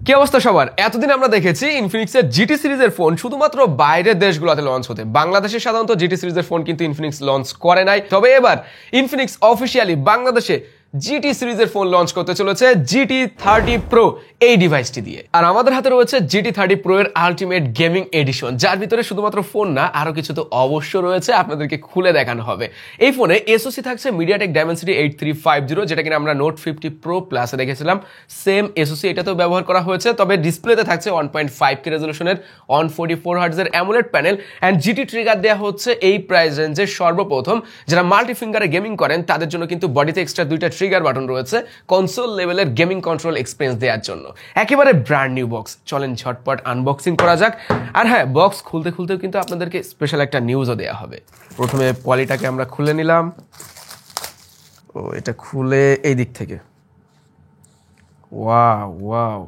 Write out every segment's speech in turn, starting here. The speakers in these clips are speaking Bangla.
কি অবস্থা সবার? এতদিন আমরা দেখেছি ইনফিনিক্সের জিটি সিরিজের ফোন শুধুমাত্র বাইরের দেশগুলোতে লঞ্চ হতে, বাংলাদেশে সাধারণত জিটি সিরিজের ফোন কিন্তু ইনফিনিক্স লঞ্চ করে নাই। তবে এবার ইনফিনিক্স অফিসিয়ালি বাংলাদেশে জিটি সিরিজের ফোন লঞ্চ করতে চলেছে GT30 Pro এই ডিভাইসটি দিয়ে। আর আমাদের হাতে রয়েছে GT30 Pro এর আলটিমেট গেমিং এডিশন, যার ভিতরে শুধুমাত্র ফোন না আরো কিছু তো অবশ্য রয়েছে, আপনাদেরকে খুলে দেখানো হবে। এই ফোনে এসওসি থাকছে MediaTek Dimensity 8350, যেটা কিনা আমরা নোট 50 Pro প্লাসে দেখেছিলাম। সেম এসওসি এটাতেও ব্যবহার করা হয়েছে, তবে ডিসপ্লেতে থাকছে 1.5K রেজলিউশনের 144 হার্টজের AMOLED panel and GT trigger দেওয়া হচ্ছে এই প্রাইস রেঞ্জে সর্বপ্রথম। যারা মাল্টি ফিঙ্গারে গেমিং করেন তাদের জন্য কিন্তু বডিতে এক্সট্রা দুইটা ট্রিগার বাটন রয়েছে কনসোল লেভেলের গেমিং কন্ট্রোল এক্সপিরিয়েন্স দেওয়ার জন্য। একেবারে ব্র্যান্ড নিউ বক্স, চলেন ঝটপট আনবক্সিং করা যাক। আর হ্যাঁ, বক্স খুলতে খুলতেও কিন্তু আপনাদেরকে স্পেশাল একটা নিউজও দেওয়া হবে। প্রথমে পলিটাকে আমরা খুলে নিলাম। ও, এটা খুলে এই দিক থেকে, ওয়াও ওয়াও,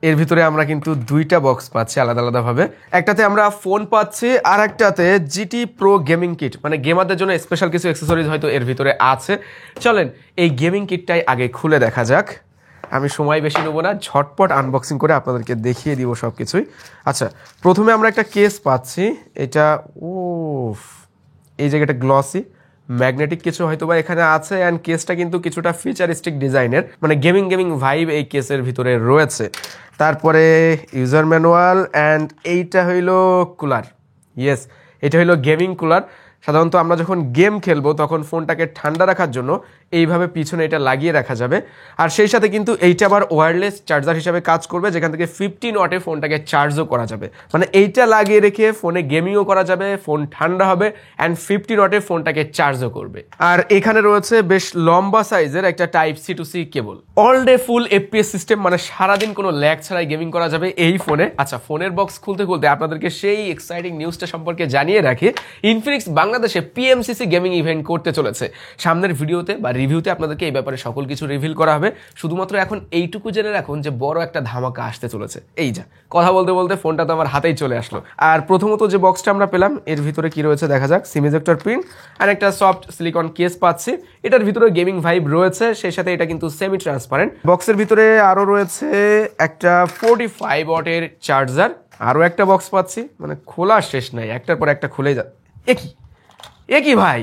এর ভিতরে আমরা কিন্তু দুইটা বক্স পাচ্ছি আলাদা আলাদাভাবে। একটাতে আমরা ফোন পাচ্ছি আর একটাতে জিটি প্রো গেমিং কিট, মানে গেমারদের জন্য স্পেশাল কিছু অ্যাক্সেসরিজ হয়তো এর ভিতরে আছে। চলেন এই গেমিং কিটটাই আগে খুলে দেখা যাক। আমি সময় বেশি নেবো না, ঝটপট আনবক্সিং করে আপনাদেরকে দেখিয়ে দিব সব কিছুই। আচ্ছা, প্রথমে আমরা একটা কেস পাচ্ছি। এটা ও, এই জায়গাটা গ্লসি ম্যাগনেটিক কিছু হয়তো বা এখানে আছে, অ্যান্ড কেসটা কিন্তু কিছুটা ফিচারিস্টিক ডিজাইনের, মানে গেমিং ভাইব এই কেসের ভিতরে রয়েছে। তারপরে ইউজার ম্যানুয়াল অ্যান্ড এইটা হইল কুলার। ইয়েস, এটা হইল গেমিং কুলার। সাধারণত আমরা যখন গেম খেলবো তখন ফোনটাকে ঠান্ডা রাখার জন্য এইভাবে পিছনে এটা লাগিয়ে রাখা যাবে। আর সেই সাথে কিন্তু এইটা আবার ওয়্যারলেস চার্জার হিসাবে কাজ করবে, যেখান থেকে 15 ওয়াটে ফোনটাকে চার্জও করা যাবে। মানে এইটা লাগিয়ে রেখে ফোনে গেমিংও করা যাবে, ফোন ঠান্ডা হবে অ্যান্ড 15 ওয়াটে ফোনটাকে চার্জও করবে। আর এখানে রয়েছে বেশ লম্বা সাইজের একটা type C to C cable. All day full FPS system, মানে সারাদিন কোনো ল্যাগ ছাড়াই গেমিং করা যাবে এই ফোনে। আচ্ছা, ফোনের বক্স খুলতে খুলতে আপনাদেরকে সেই এক্সাইটিং নিউজটা সম্পর্কে জানিয়ে রাখি। ইনফিনিক্স বাংলাদেশে PMCC গেমিং ইভেন্ট করতে চলেছে। সামনের ভিডিওতে বা রিভিউতে আপনাদেরকে এই ব্যাপারে সকল কিছু রিভিল করা হবে। শুধুমাত্র এখন এইটুকু জেনে রাখুন যে বড় একটা ধামাকা আসতে চলেছে। এই যা কথা বলতে বলতে ফোনটা তো আমার হাতেই চলে আসলো। আর প্রথমত যে বক্সটা আমরা পেলাম, এর ভিতরে কি রয়েছে দেখা যাক। সিম ইজেক্টর পিন আর একটা সফট সিলিকন কেস পাচ্ছি। এটার ভিতরে গেমিং ভাইব রয়েছে, সেই সাথে এটা কিন্তু সেমি ট্রান্সপারেন্ট। বক্সের ভিতরে আরো রয়েছে একটা 45 ওয়াটের চার্জার। আরো একটা বক্স পাচ্ছি, মানে খোলা শেষ নাই, একটার পর একটা খুলে যা। একই ভাই,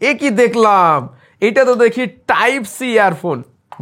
একই দেখলাম। এটা তো দেখি type C earphone,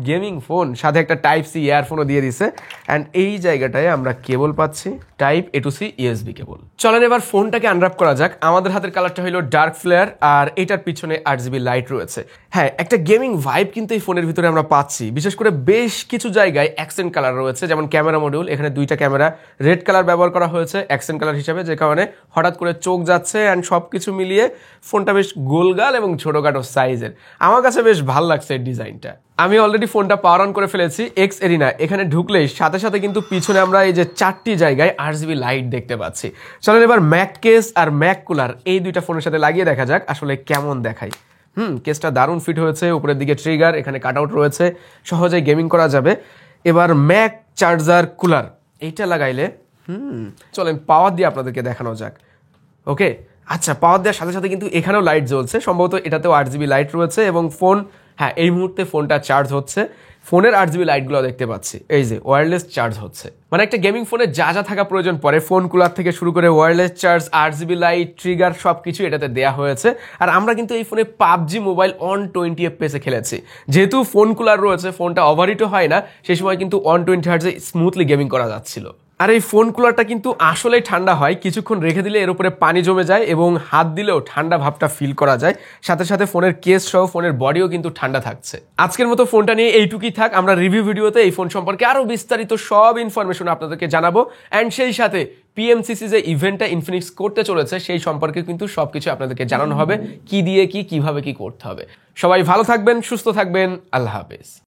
gaming phone সাথে একটা টাইপ সি ইয়ারফোনও দিয়ে দিছে। অ্যান্ড এই জায়গাটায় আমরা কেবল পাচ্ছি type A to C USB কেবল। চলেন এবার ফোনটাকে আনর্যাপ করা যাক। আমাদের হাতের কালারটা হলো ডার্ক ফ্লেয়ার আর এটার পিছনে 8GB লাইট রয়েছে। হ্যাঁ, একটা গেমিং ভাইব কিন্তু এই ফোনের ভিতরে আমরা পাচ্ছি। বিশেষ করে বেশ কিছু জায়গায় অ্যাকসেন্ট কালার রয়েছে, যেমন ক্যামেরা মডিউল, এখানে দুইটা ক্যামেরা রেড কালার ব্যবহার করা হয়েছে অ্যাকসেন্ট কালার হিসাবে, যে কারণে হঠাৎ করে চোখ যাচ্ছে। অ্যান্ড সব কিছু মিলিয়ে ফোনটা বেশ গোলগাল এবং ছোটোখাটো সাইজের। আমার কাছে বেশ ভালো লাগছে এই ডিজাইনটা। আমি অলরেডি ফোনটা পাওয়ার অন করে ফেলেছি। এক্স এরিনা এখানে ঢুকলেই সাথে সাথে কিন্তু পিছনে আমরা এই যে 4টি জায়গায় 8GB লাইট দেখতে পাচ্ছি। চলেন এবার ম্যাক কেস আর ম্যাক কুলার এই দুইটা ফোনের সাথে লাগিয়ে দেখা যাক আসলে কেমন দেখায়। কেসটা দারুণ ফিট হয়েছে, উপরের দিকে ট্রিগার, এখানে কাট আউট রয়েছে, সহজেই গেমিং করা যাবে। এবার ম্যাক চার্জার কুলার এইটা লাগাইলে চলেন পাওয়ার দিয়ে আপনাদেরকে দেখানো যাক। ওকে, আচ্ছা, পাওয়ার দেওয়ার সাথে সাথে কিন্তু এখানেও লাইট জ্বলছে, সম্ভবত এটাতেও 8GB লাইট রয়েছে এবং ফোন, হ্যাঁ এই মুহূর্তে ফোনটা চার্জ হচ্ছে। ফোনের 8GB লাইটগুলো দেখতে পাচ্ছি, এই যে ওয়্যারলেস চার্জ হচ্ছে। মানে একটা গেমিং ফোনে যা যা থাকা প্রয়োজন পড়ে, ফোন কুলার থেকে শুরু করে wireless charge, 8GB light, trigger, সব কিছু এটাতে দেওয়া হয়েছে। আর আমরা কিন্তু এই ফোনে PUBG মোবাইল 120 FPS খেলেছি। যেহেতু ফোন কুলার রয়েছে, ফোনটা ওভারহিটও হয় না, সেই সময় কিন্তু 120 হার্টজে স্মুথলি গেমিং করা যাচ্ছিল। আর এই ফোন কুলারটা কিন্তু আসলেই ঠান্ডা হয়, কিছুক্ষণ রেখে দিলে এর উপরে পানি জমে যায় এবং হাত দিলেও ঠান্ডা ভাবটা ফিল করা যায়। সাথে সাথে ফোনের কেস সহ ফোনের বডিও কিন্তু ঠান্ডা থাকছে। আজকের মতো ফোনটা নিয়ে এইটুকুই থাক। আমরা রিভিউ ভিডিওতে এই ফোন সম্পর্কে আরো বিস্তারিত সব ইনফরমেশন আপনাদেরকে জানাবো। অ্যান্ড সেই সাথে PMCC যে ইভেন্টটা ইনফিনিক্স করতে চলেছে সেই সম্পর্কে কিন্তু সবকিছু আপনাদেরকে জানানো হবে, কি দিয়ে কিভাবে কি করতে হবে। সবাই ভালো থাকবেন, সুস্থ থাকবেন, আল্লাহ হাফেজ।